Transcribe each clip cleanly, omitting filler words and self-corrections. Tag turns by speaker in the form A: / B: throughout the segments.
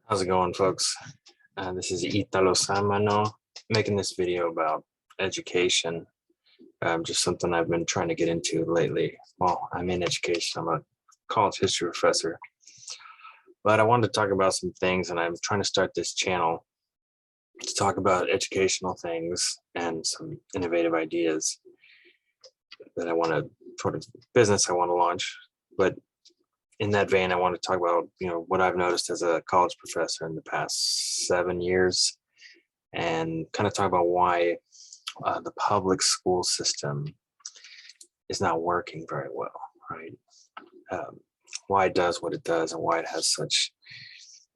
A: How's it going, folks? This is Italo Samano making this video about education. Just something I've been trying to get into lately. Well, I'm in education. I'm a college history professor, but I wanted to talk about some things, and I'm trying to start this channel to talk about educational things and some innovative ideas that I want to sort of business I want to launch. But in that vein, I want to talk about, what I've noticed as a college professor in the past 7 years, and kind of talk about why the public school system is not working very well, right? Why it does what it does and why it has such,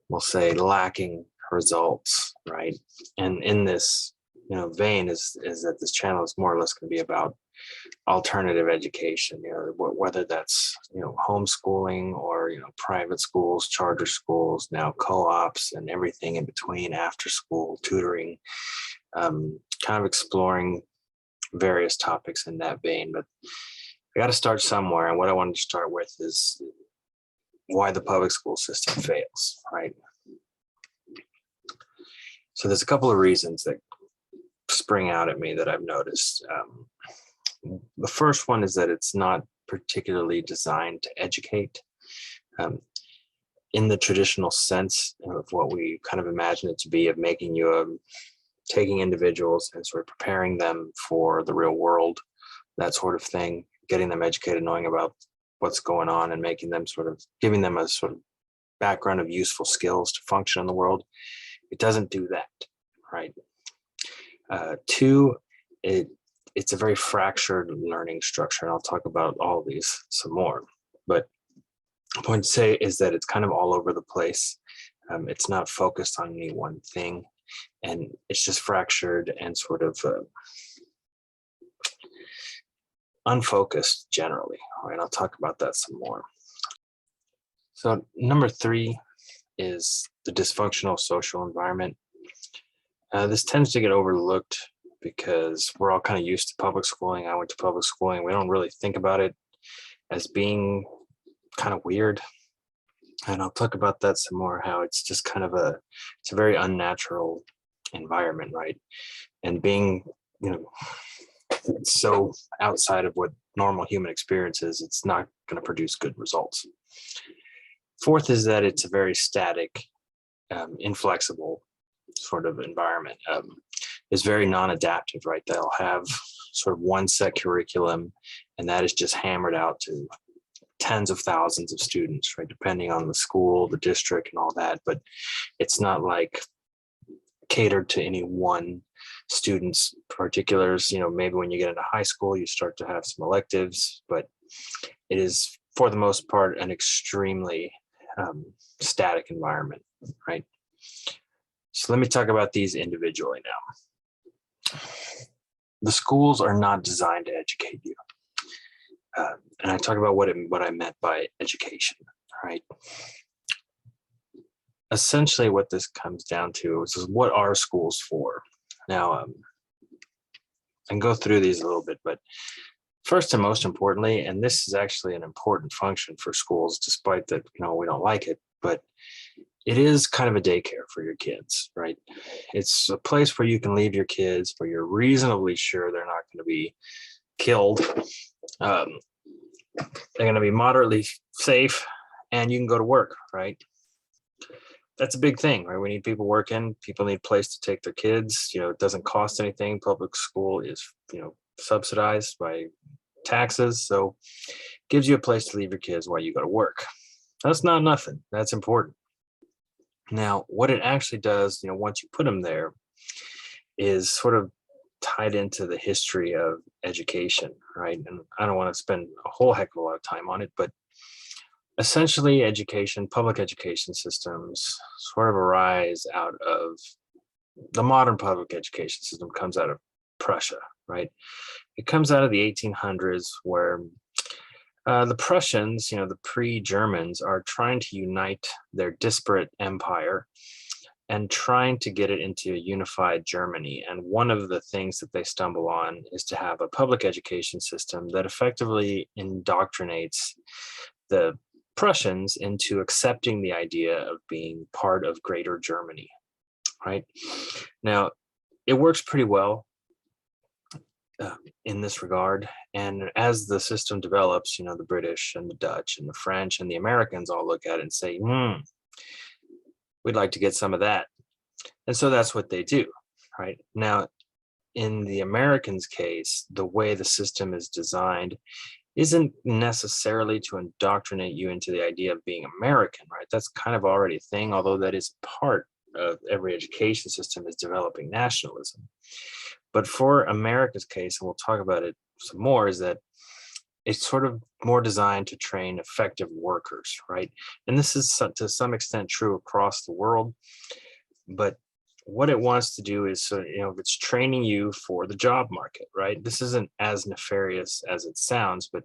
A: we'll say, lacking results, right? And in this, vein is that this channel is more or less going to be about alternative education, whether that's homeschooling or private schools, charter schools, now co-ops, and everything in between, after school tutoring, kind of exploring various topics in that vein. But I got to start somewhere, and what I wanted to start with is why the public school system fails, right? So there's a couple of reasons that spring out at me that I've noticed. The first one is that it's not particularly designed to educate in the traditional sense of what we kind of imagine it to be, of making you taking individuals and sort of preparing them for the real world, that sort of thing, getting them educated, knowing about what's going on, and making them giving them a sort of background of useful skills to function in the world. It doesn't do that, right? Two, it's a very fractured learning structure, and I'll talk about all of these some more. But the point to say is that it's kind of all over the place. It's not focused on any one thing, and it's just fractured and sort of unfocused generally. All right, I'll talk about that some more. So number 3 is the dysfunctional social environment. This tends to get overlooked because we're all kind of used to public schooling. I went to public schooling. We don't really think about it as being kind of weird. And I'll talk about that some more, how it's just kind of it's a very unnatural environment, right? And being, so outside of what normal human experience is, it's not going to produce good results. Fourth is that it's a very static, inflexible sort of environment. Is very non-adaptive, right? They'll have sort of one set curriculum, and that is just hammered out to tens of thousands of students, right? Depending on the school, the district, and all that. But it's not like catered to any one student's particulars. Maybe when you get into high school, you start to have some electives, but it is, for the most part, an extremely static environment, right? So let me talk about these individually now. The schools are not designed to educate you. And I talk about what I meant by education, right? Essentially what this comes down to is what are schools for? Now, I can go through these a little bit, but first and most importantly, and this is actually an important function for schools, despite that, we don't like it, but it is kind of a daycare for your kids, right? It's a place where you can leave your kids, where you're reasonably sure they're not going to be killed. They're going to be moderately safe, and you can go to work, right? That's a big thing, right? We need people working. People need a place to take their kids. It doesn't cost anything. Public school is, subsidized by taxes. So it gives you a place to leave your kids while you go to work. That's not nothing. That's important. Now, what it actually does, once you put them there, is sort of tied into the history of education, right? And I don't want to spend a whole heck of a lot of time on it, but essentially public education systems sort of arise out of the modern public education system, comes out of Prussia, right? It comes out of the 1800s, where the Prussians, the pre-Germans, are trying to unite their disparate empire and trying to get it into a unified Germany. And one of the things that they stumble on is to have a public education system that effectively indoctrinates the Prussians into accepting the idea of being part of Greater Germany, right? Now, it works pretty well in this regard. And as the system develops, the British and the Dutch and the French and the Americans all look at it and say, we'd like to get some of that. And so that's what they do, right? Now, in the Americans' case, the way the system is designed isn't necessarily to indoctrinate you into the idea of being American, right? That's kind of already a thing, although that is part of every education system is developing nationalism. But for America's case, and we'll talk about it some more, is that it's sort of more designed to train effective workers, right? And this is to some extent true across the world, but what it wants to do is, it's training you for the job market, right? This isn't as nefarious as it sounds, but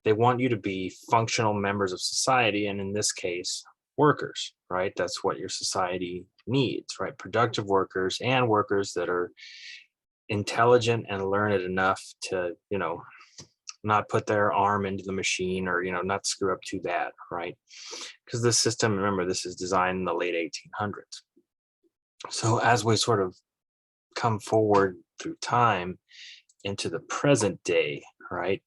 A: they want you to be functional members of society, and in this case, workers, right? That's what your society needs, right? Productive workers and workers that are intelligent and learned enough to, not put their arm into the machine or, not screw up too bad, right? Because this system, remember, this is designed in the late 1800s. So as we sort of come forward through time into the present day, right,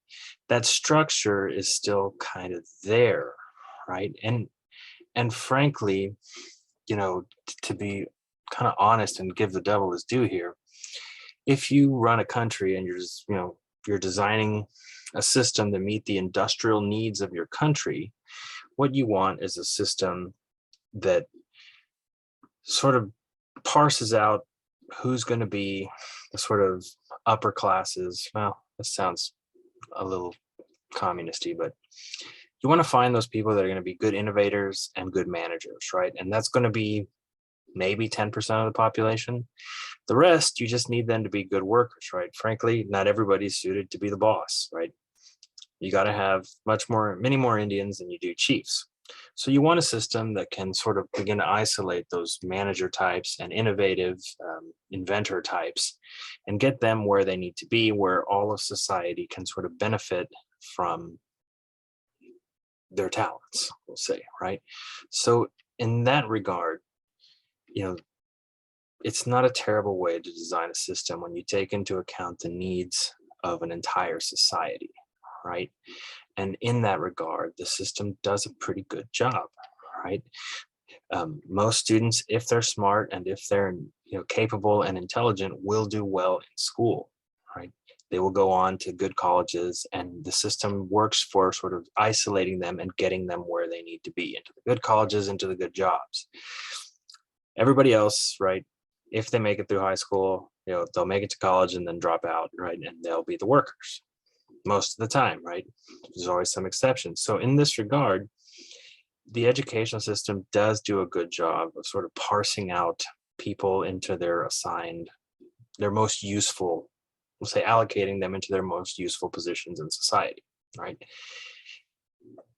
A: that structure is still kind of there, right? And frankly, to be kind of honest and give the devil his due here, if you run a country and you're designing a system to meet the industrial needs of your country, what you want is a system that sort of parses out who's going to be the sort of upper classes. Well, this sounds a little communisty, but you want to find those people that are going to be good innovators and good managers, right? And that's going to be maybe 10% of the population. The rest, you just need them to be good workers, right? Frankly, not everybody's suited to be the boss, right? You got to have many more Indians than you do chiefs. So you want a system that can sort of begin to isolate those manager types and innovative inventor types and get them where they need to be, where all of society can sort of benefit from their talents, we'll say, right? So in that regard, it's not a terrible way to design a system when you take into account the needs of an entire society, right? And in that regard, the system does a pretty good job, right? Most students, if they're smart and if they're capable and intelligent, will do well in school, right? They will go on to good colleges, and the system works for sort of isolating them and getting them where they need to be, into the good colleges, into the good jobs. Everybody else, right, if they make it through high school, they'll make it to college and then drop out, right? And they'll be the workers most of the time, right? There's always some exceptions. So in this regard, the educational system does do a good job of sort of parsing out people into their most useful, we'll say allocating them into their most useful positions in society, right?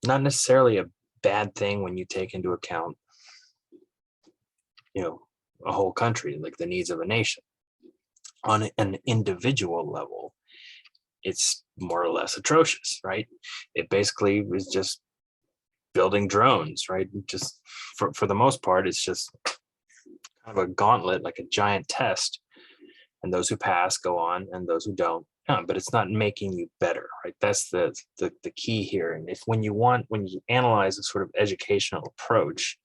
A: Not necessarily a bad thing when you take into account, a whole country, like the needs of a nation. On an individual level, it's more or less atrocious, right? It basically is just building drones, right? Just for the most part, it's just kind of a gauntlet, like a giant test. And those who pass go on, and those who don't. But it's not making you better, right? That's the key here. And when you analyze a sort of educational approach,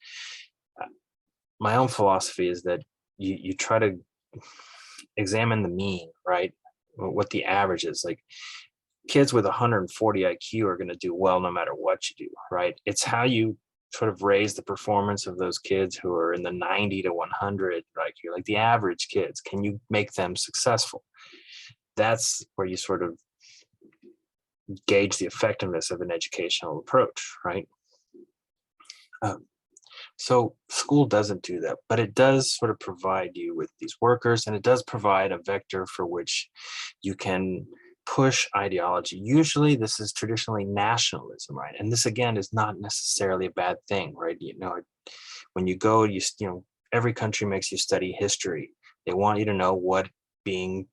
A: my own philosophy is that you try to examine the mean, right? What the average is. Like kids with 140 IQ are going to do well no matter what you do, right? It's how you sort of raise the performance of those kids who are in the 90 to 100 IQ, like the average kids. Can you make them successful? That's where you sort of gauge the effectiveness of an educational approach, right? So school doesn't do that, but it does sort of provide you with these workers, and it does provide a vector for which you can push ideology. Usually this is traditionally nationalism, right? And this again is not necessarily a bad thing, right? When you go, every country makes you study history. They want you to know what being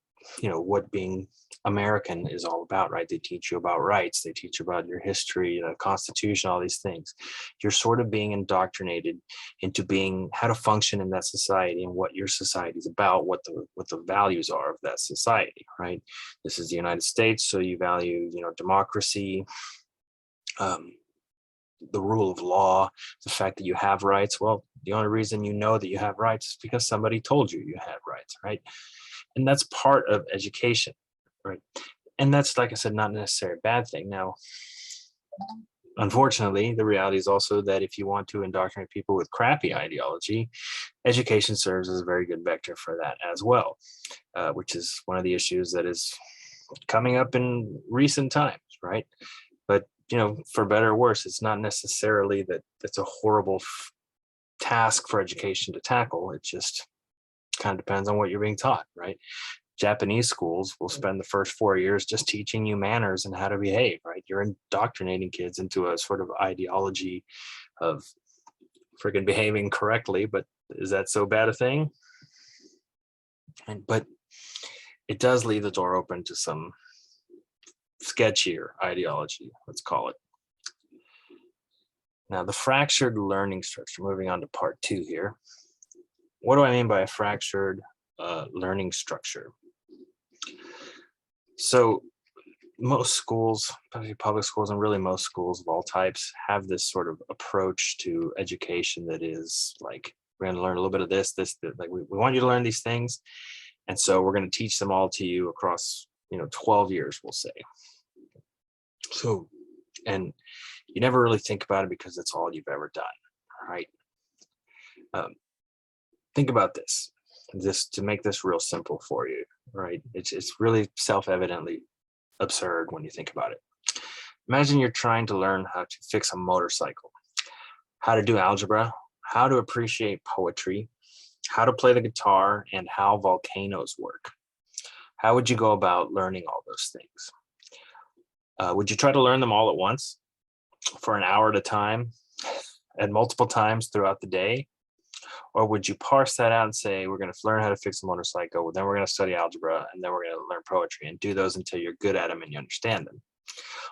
A: American is all about, right? They teach you about rights, they teach you about your history, the Constitution, all these things. You're sort of being indoctrinated into being how to function in that society and what your society is about, what the values are of that society, right? This is the United States, so you value, democracy, um, the rule of law, the fact that you have rights. Well, the only reason you know that you have rights is because somebody told you you had rights, right? And that's part of education, right? And that's, like I said, not necessarily a bad thing. Now, unfortunately, the reality is also that if you want to indoctrinate people with crappy ideology, education serves as a very good vector for that as well, which is one of the issues that is coming up in recent times, right? But for better or worse, it's not necessarily that it's a horrible task for education to tackle. It just kind of depends on what you're being taught, right? Japanese schools will spend the first 4 years just teaching you manners and how to behave, right? You're indoctrinating kids into a sort of ideology of freaking behaving correctly, but is that so bad a thing? But it does leave the door open to some sketchier ideology, let's call it. Now, the fractured learning structure, moving on to part 2 here. What do I mean by a fractured learning structure? So most schools, especially public schools, and really most schools of all types, have this sort of approach to education that is like, we're going to learn a little bit of this, like we want you to learn these things. And so we're going to teach them all to you across, 12 years, we'll say. So, and you never really think about it because it's all you've ever done, right? Think about this, just to make this real simple for you, right? It's really self-evidently absurd when you think about it. Imagine you're trying to learn how to fix a motorcycle, how to do algebra, how to appreciate poetry, how to play the guitar, and how volcanoes work. How would you go about learning all those things? Would you try to learn them all at once for an hour at a time and multiple times throughout the day? Or would you parse that out and say, we're going to learn how to fix a motorcycle, then we're going to study algebra, and then we're going to learn poetry, and do those until you're good at them and you understand them?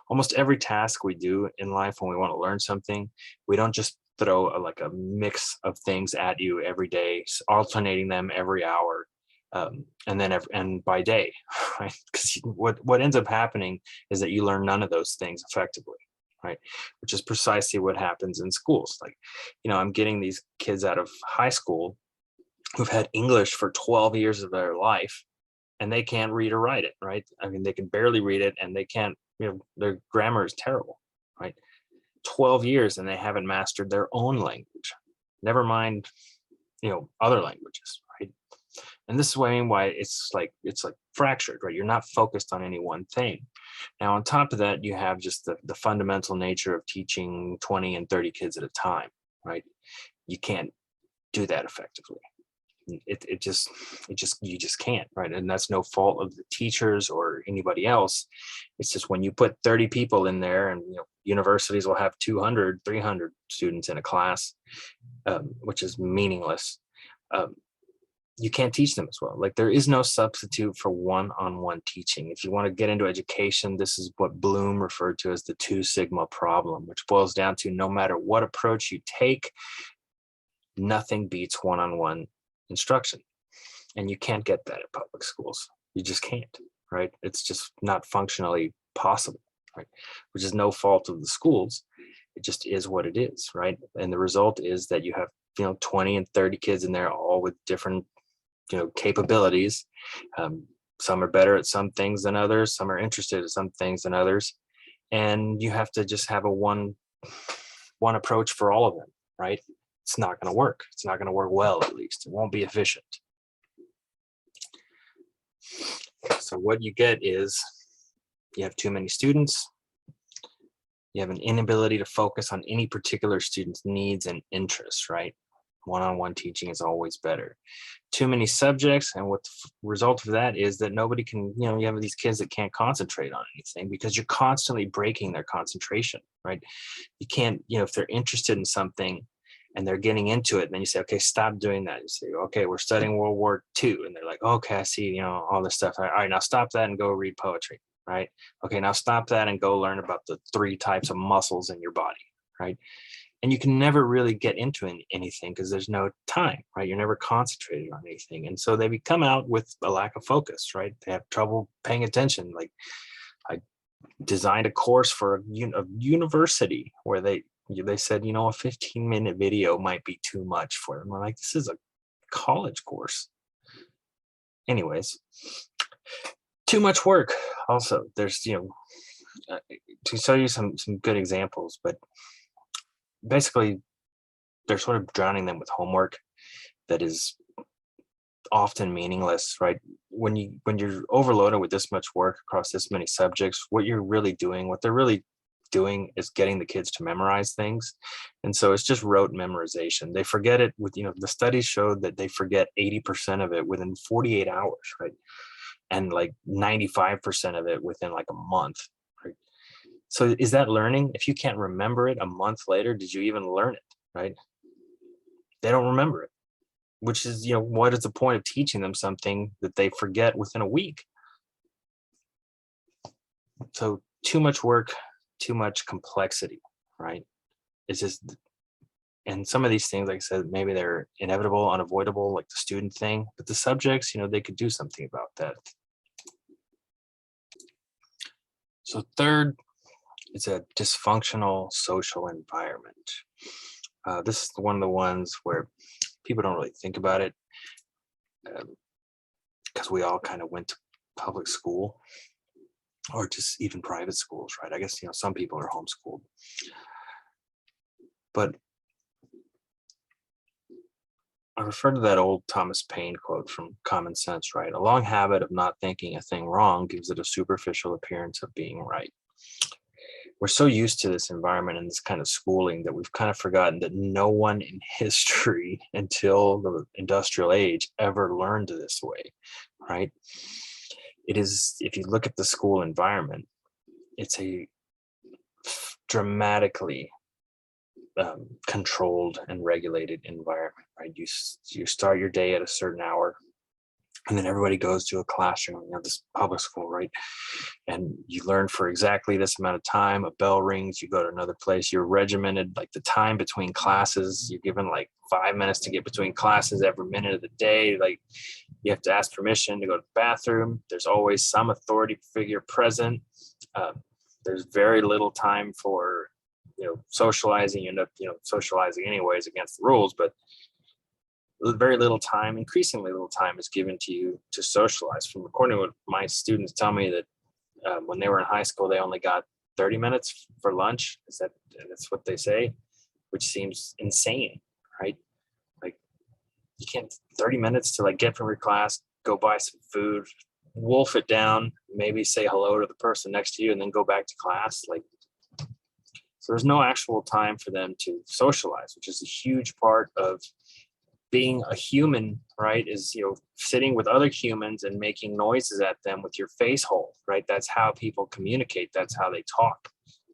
A: Almost every task we do in life when we want to learn something, we don't just throw a mix of things at you every day, alternating them every hour, and by day, right? Because what ends up happening is that you learn none of those things effectively, right? Which is precisely what happens in schools. Like, I'm getting these kids out of high school who've had English for 12 years of their life, and they can't read or write it, right? I mean, they can barely read it, and they can't, their grammar is terrible, right? 12 years and they haven't mastered their own language, never mind, other languages, right? And this is what I mean why it's like fractured, right? You're not focused on any one thing. Now, on top of that, you have just the fundamental nature of teaching 20 and 30 kids at a time, right? You can't do that effectively. You just can't, right? And that's no fault of the teachers or anybody else. It's just when you put 30 people in there, and universities will have 200, 300 students in a class, which is meaningless. You can't teach them as well. Like, there is no substitute for one-on-one teaching. If you want to get into education, this is what Bloom referred to as the 2 sigma problem, which boils down to no matter what approach you take, nothing beats one-on-one instruction. And you can't get that at public schools. You just can't, right? It's just not functionally possible, right? Which is no fault of the schools. It just is what it is, right? And the result is that you have, 20 and 30 kids in there, all with different, capabilities. Some are better at some things than others. Some are interested in some things than others. And you have to just have a one approach for all of them, right? It's not going to work. It's not going to work well, at least. It won't be efficient. So what you get is you have too many students. You have an inability to focus on any particular student's needs and interests, right? One-on-one teaching is always better. Too many subjects, and what the result of that is that nobody can, you have these kids that can't concentrate on anything because you're constantly breaking their concentration, right? You can't, if they're interested in something, and they're getting into it. And then you say, okay, stop doing that. You say, okay, we're studying World War II. And they're like, okay, I see, all this stuff. All right, now stop that and go read poetry, right? Okay, now stop that and go learn about the 3 types of muscles in your body, right? And you can never really get into anything because there's no time, right? You're never concentrated on anything. And so they come out with a lack of focus, right? They have trouble paying attention. Like, I designed a course for a university where they said, a 15-minute video might be too much for them. I'm like, this is a college course. Anyways, too much work. Also, there's, to show you some good examples, but basically they're sort of drowning them with homework that is often meaningless, right? When you're overloaded with this much work across this many subjects, what they're really doing is getting the kids to memorize things. And so it's just rote memorization. They forget it with, the studies showed that they forget 80% of it within 48 hours, right? And like 95% of it within like a month, right? So is that learning? If you can't remember it a month later, did you even learn it, right? They don't remember it, which is, what is the point of teaching them something that they forget within a week? So too much work, too much complexity, right? It's just, and some of these things, like I said, maybe they're inevitable, unavoidable, like the student thing, but the subjects, they could do something about that. So third, it's a dysfunctional social environment. This is one of the ones where people don't really think about it because we all kind of went to public school or just even private schools, right? I guess, some people are homeschooled. But I refer to that old Thomas Paine quote from Common Sense, right? A long habit of not thinking a thing wrong gives it a superficial appearance of being right. We're so used to this environment and this kind of schooling that we've kind of forgotten that no one in history until the industrial age ever learned this way, right? It is, if you look at the school environment, it's a dramatically controlled and regulated environment, right? You start your day at a certain hour, and then everybody goes to a classroom, this public school, right? And you learn for exactly this amount of time. A bell rings, you go to another place. You're regimented, like the time between classes. You're given like 5 minutes to get between classes every minute of the day. Like, you have to ask permission to go to the bathroom. There's always some authority figure present. There's very little time for socializing. You end up socializing anyways against the rules, but very little time, increasingly little time is given to you to socialize. From according to what my students tell me, that when they were in high school, they only got 30 minutes for lunch. That's what they say, which seems insane, right? Like, you can't 30 minutes to like get from your class, go buy some food, wolf it down, maybe say hello to the person next to you, and then go back to class. Like, so there's no actual time for them to socialize, which is a huge part of being a human, right? Is, sitting with other humans and making noises at them with your face hole, right? That's how people communicate. That's how they talk.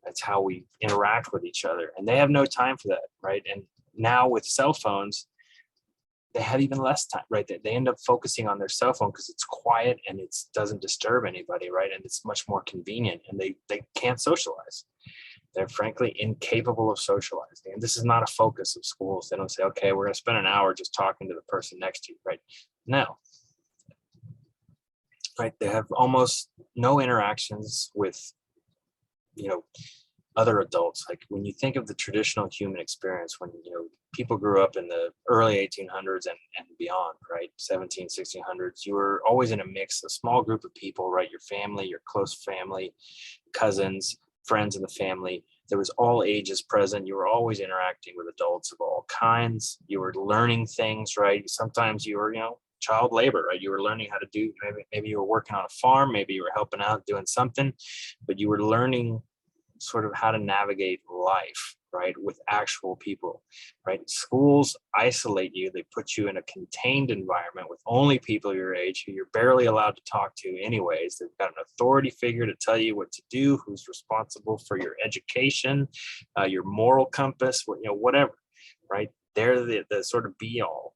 A: That's how we interact with each other. And they have no time for that, right? And now with cell phones, they have even less time, right? They end up focusing on their cell phone because it's quiet and it doesn't disturb anybody, right? And it's much more convenient, and they can't socialize. They're frankly incapable of socializing. And this is not a focus of schools. They don't say, okay, we're going to spend an hour just talking to the person next to you, right? No. Right? They have almost no interactions with, other adults. Like, when you think of the traditional human experience, when, people grew up in the early 1800s and beyond, right? 1600s, you were always in a mix, a small group of people, right? Your family, your close family, cousins, friends in the family. There was all ages present. You were always interacting with adults of all kinds. You were learning things, right? Sometimes you were, child labor, right? You were learning how to do, maybe you were working on a farm, maybe you were helping out doing something, but you were learning sort of how to navigate life, right, with actual people, right? Schools isolate you. They put you in a contained environment with only people your age who you're barely allowed to talk to anyways. They've got an authority figure to tell you what to do, who's responsible for your education, your moral compass, whatever, right? They're the sort of be all.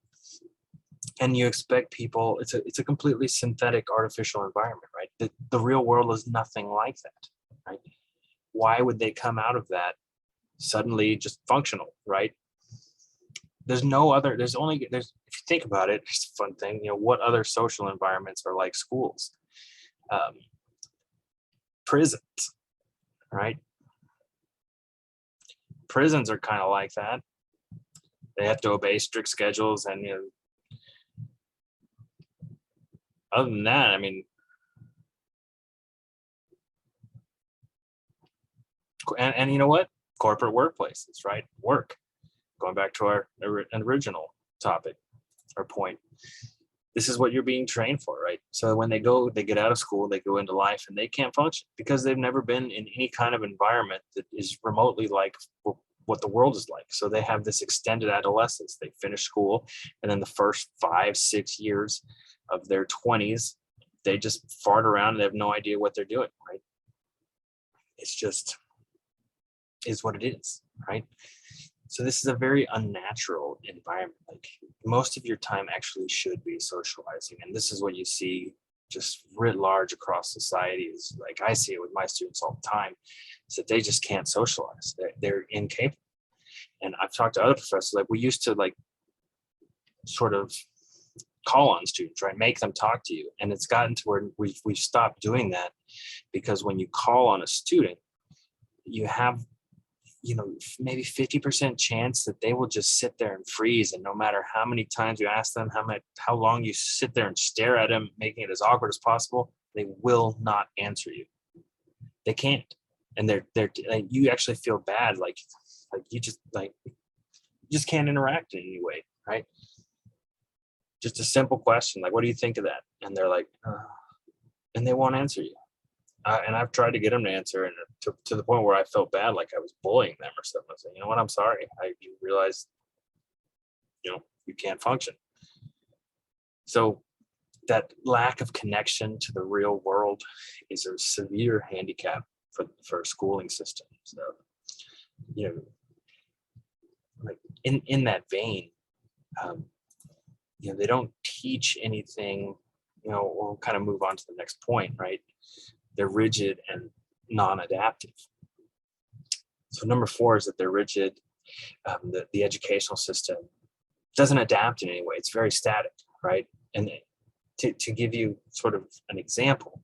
A: And you expect people, it's a completely synthetic artificial environment, right? The real world is nothing like that, right? Why would they come out of that suddenly just functional, right? There's no other, there's if you think about it, it's a fun thing, what other social environments are like schools? Prisons, right? Prisons are kind of like that. They have to obey strict schedules, and other than that, I mean, and you know what? Corporate workplaces, right? Work. Going back to our original topic or point. This is what you're being trained for, right? So when they get out of school, they go into life, and they can't function because they've never been in any kind of environment that is remotely like what the world is like. So they have this extended adolescence. They finish school, and then the first 5-6 years of their 20s, they just fart around and they have no idea what they're doing, right? It's just is what it is, right? So this is a very unnatural environment. Like, most of your time actually should be socializing. And this is what you see just writ large across society. Is like, I see it with my students all the time, is that they just can't socialize. They're incapable. And I've talked to other professors, like, we used to like sort of call on students, right? Make them talk to you. And it's gotten to where we've stopped doing that, because when you call on a student, you have maybe 50% chance that they will just sit there and freeze. And no matter how many times you ask them, how long you sit there and stare at them, making it as awkward as possible, they will not answer you. They can't. And you actually feel bad. Like you just can't interact in any way, right? Just a simple question, like, what do you think of that? And they're like, and they won't answer you. And I've tried to get them to answer, and to the point where I felt bad, like I was bullying them or something. I said, you know what, I'm sorry. You realize, you can't function. So that lack of connection to the real world is a severe handicap for a schooling system. So, like in that vein, they don't teach anything, we'll kind of move on to the next point, right? They're rigid and non-adaptive. So number 4 is that they're rigid. The educational system doesn't adapt in any way. It's very static, right? And to give you sort of an example,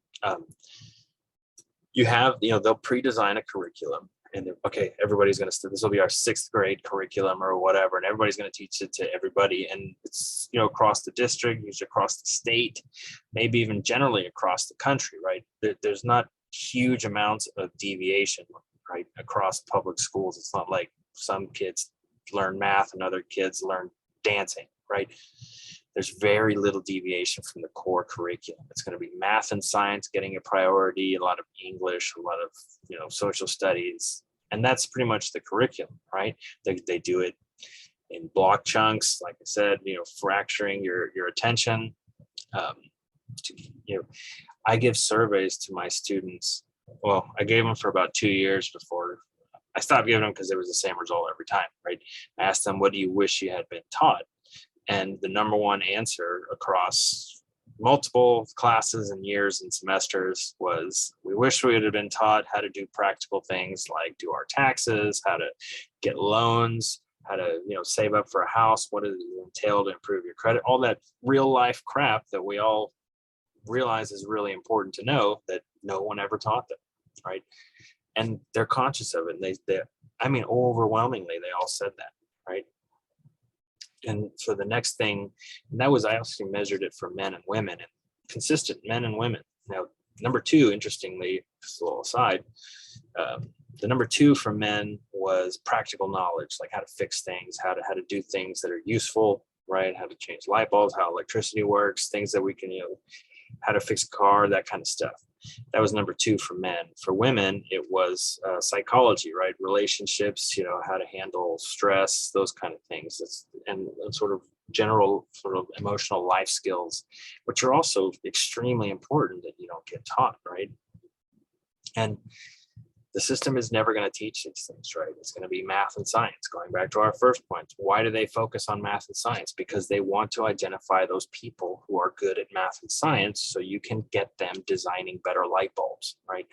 A: you have, they'll pre-design a curriculum, and okay, everybody's going to, this will be our 6th grade curriculum or whatever, and everybody's going to teach it to everybody. And it's, across the district, usually across the state, maybe even generally across the country, right? There's not huge amounts of deviation, right, across public schools. It's not like some kids learn math and other kids learn dancing, right? There's very little deviation from the core curriculum. It's going to be math and science getting a priority, a lot of English, a lot of, social studies. And that's pretty much the curriculum, right? They do it in block chunks, like I said, fracturing your attention. I give surveys to my students. Well, I gave them for about 2 years before I stopped giving them, because it was the same result every time, right? I asked them, what do you wish you had been taught? And the number one answer across multiple classes and years and semesters was, we wish we would have been taught how to do practical things like do our taxes, how to get loans, how to, save up for a house, what does it entail to improve your credit, all that real life crap that we all realize is really important to know, that no one ever taught them, right? And they're conscious of it. And overwhelmingly, they all said that, right? And so the next thing, and that was, I actually measured it for men and women, and consistent men and women. Now, number 2, interestingly, just a little aside, the number 2 for men was practical knowledge, like how to fix things, how to do things that are useful, right? How to change light bulbs, how electricity works, things that we can, how to fix a car, that kind of stuff. That was number 2 for men. For women, it was psychology, right? Relationships, how to handle stress, those kind of things. And sort of general sort of emotional life skills, which are also extremely important that you don't get taught, right? And The system is never going to teach these things, right? It's going to be math and science. Going back to our first point, why do they focus on math and science? Because they want to identify those people who are good at math and science so you can get them designing better light bulbs, right?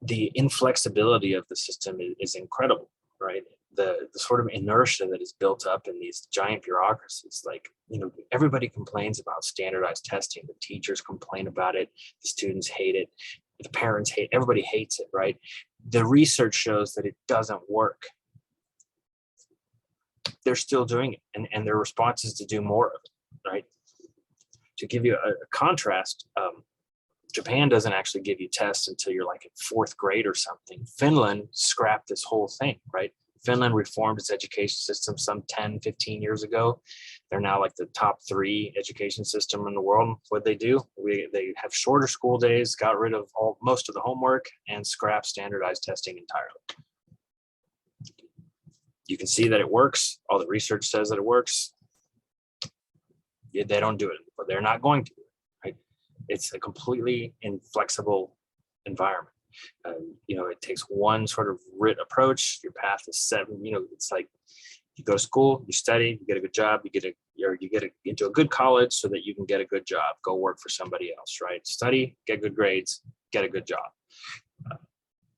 A: The inflexibility of the system is incredible, right? The sort of inertia that is built up in these giant bureaucracies, like, everybody complains about standardized testing. The teachers complain about it. The students hate it. The parents hate, everybody hates it, right? The research shows that it doesn't work. They're still doing it, and their response is to do more of it, right? To give you a contrast, Japan doesn't actually give you tests until you're like in fourth grade or something. Finland scrapped this whole thing, right? Finland reformed its education system some 10, 15 years ago. They're now like the top 3 education system in the world. What they do, they have shorter school days, got rid of most of the homework, and scrapped standardized testing entirely. You can see that it works. All the research says that it works. They don't do it, but they're not going to. Right? It's a completely inflexible environment. It takes one sort of writ approach. Your path is set. It's like you go to school, you study, you get a good job, you get into a good college so that you can get a good job, go work for somebody else, right? Study, get good grades, get a good job.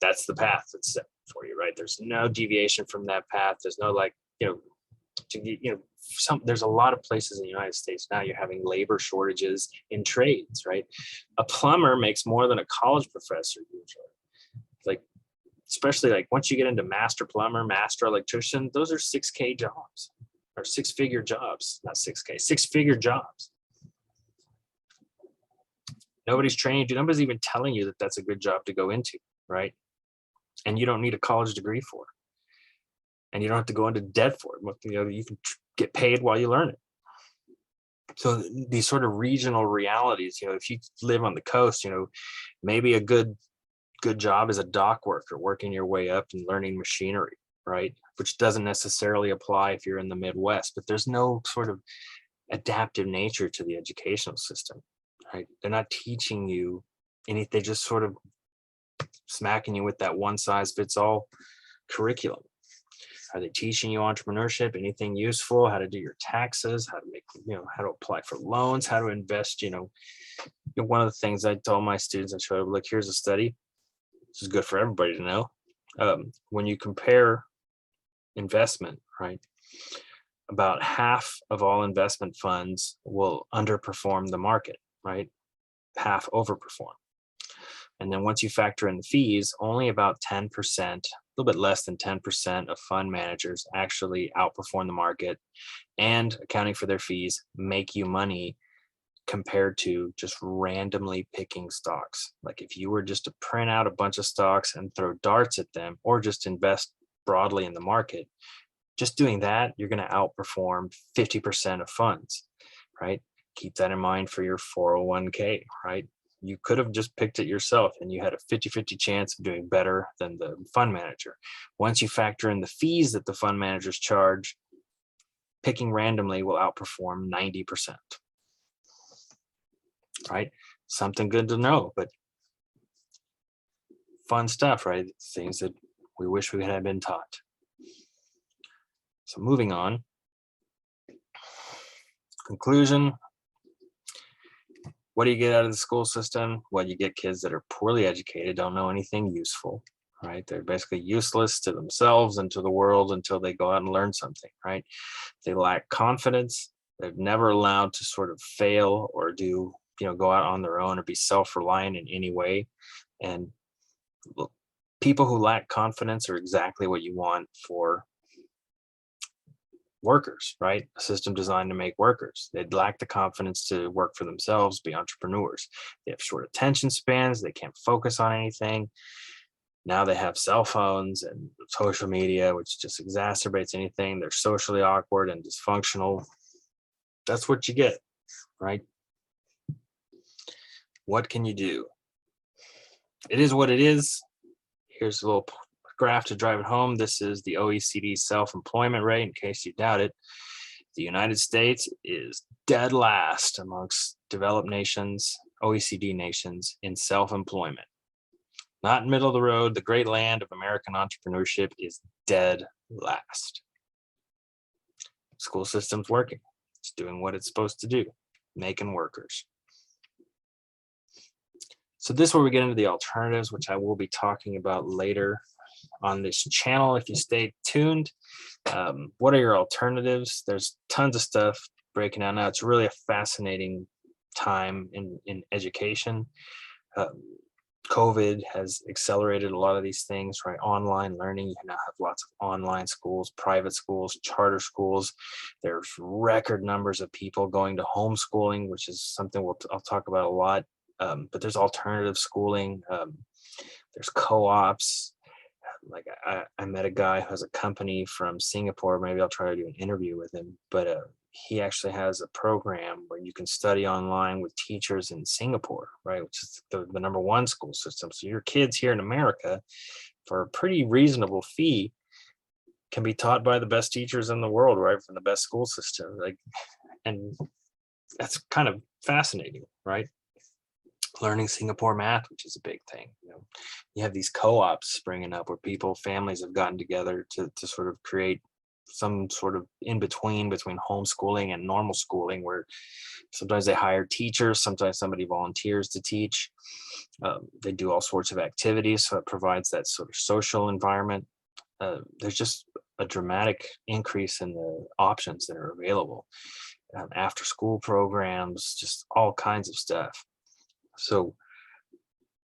A: That's the path that's set for you, right? There's no deviation from that path. There's no there's a lot of places in the United States now you're having labor shortages in trades, right? A plumber makes more than a college professor usually. Like, especially like once you get into master plumber, master electrician, those are 6K jobs or 6-figure jobs, not 6K, 6-figure jobs. Nobody's training you. Nobody's even telling you that that's a good job to go into, right? And you don't need a college degree for it. And you don't have to go into debt for it. You can get paid while you learn it. So these sort of regional realities, if you live on the coast, maybe a good job as a dock worker, working your way up and learning machinery, right? Which doesn't necessarily apply if you're in the Midwest, but there's no sort of adaptive nature to the educational system, right? They're not teaching you anything. They're just sort of smacking you with that one size fits all curriculum. Are they teaching you entrepreneurship, anything useful, how to do your taxes, how to make, how to apply for loans, how to invest? One of the things I told my students, I showed them, look, here's a study. This is good for everybody to know. When you compare investment, right, about half of all investment funds will underperform the market, right? Half overperform. And then once you factor in the fees, only about 10%, a little bit less than 10% of fund managers actually outperform the market, and accounting for their fees make you money compared to just randomly picking stocks. Like if you were just to print out a bunch of stocks and throw darts at them, or just invest broadly in the market, just doing that, you're going to outperform 50% of funds, right? Keep that in mind for your 401k, right? You could have just picked it yourself and you had a 50-50 chance of doing better than the fund manager. Once you factor in the fees that the fund managers charge, picking randomly will outperform 90%. Right? Something good to know, but fun stuff, right? Things that we wish we had been taught. So moving on. Conclusion. What do you get out of the school system? Well, you get kids that are poorly educated, don't know anything useful, right? They're basically useless to themselves and to the world until they go out and learn something, right? They lack confidence. They're never allowed to sort of fail or do, go out on their own or be self-reliant in any way. And people who lack confidence are exactly what you want for workers, right? A system designed to make workers. They lack the confidence to work for themselves, be entrepreneurs. They have short attention spans. They can't focus on anything. Now they have cell phones and social media, which just exacerbates anything. They're socially awkward and dysfunctional. That's what you get, right? What can you do? It is what it is. Here's a little graph to drive it home. This is the OECD self-employment rate, in case you doubt it. The United States is dead last amongst developed nations, OECD nations, in self-employment. not middle of the road. The great land of American entrepreneurship is dead last. School system's working. It's doing what it's supposed to do, making workers. So this is where we get into the alternatives, which I will be talking about later on this channel if you stay tuned. What are your alternatives? There's tons of stuff breaking down now. It's really a fascinating time in education. COVID has accelerated a lot of these things, right? Online learning, you now have lots of online schools, private schools, charter schools. There's record numbers of people going to homeschooling, which is something I'll talk about a lot. But there's alternative schooling. There's co-ops. Like I met a guy who has a company from Singapore. Maybe I'll try to do an interview with him, but he actually has a program where you can study online with teachers in Singapore, right? Which is the number one school system. So your kids here in America, for a pretty reasonable fee, can be taught by the best teachers in the world, right? From the best school system. And that's kind of fascinating, right? Learning Singapore math, which is a big thing. You have these co-ops springing up where families have gotten together to sort of create some sort of in between homeschooling and normal schooling, where sometimes they hire teachers, sometimes somebody volunteers to teach. They do all sorts of activities, so it provides that sort of social environment. There's just a dramatic increase in the options that are available. After school programs, just all kinds of stuff. So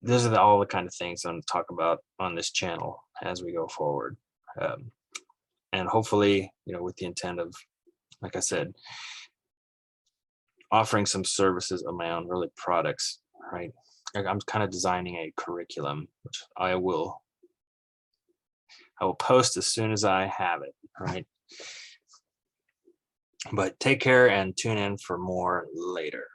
A: these are all the kind of things I'm going to talk about on this channel as we go forward. And hopefully, with the intent of, like I said, offering some services of my own, really products, right? I'm kind of designing a curriculum, which I will post as soon as I have it, right? But take care and tune in for more later.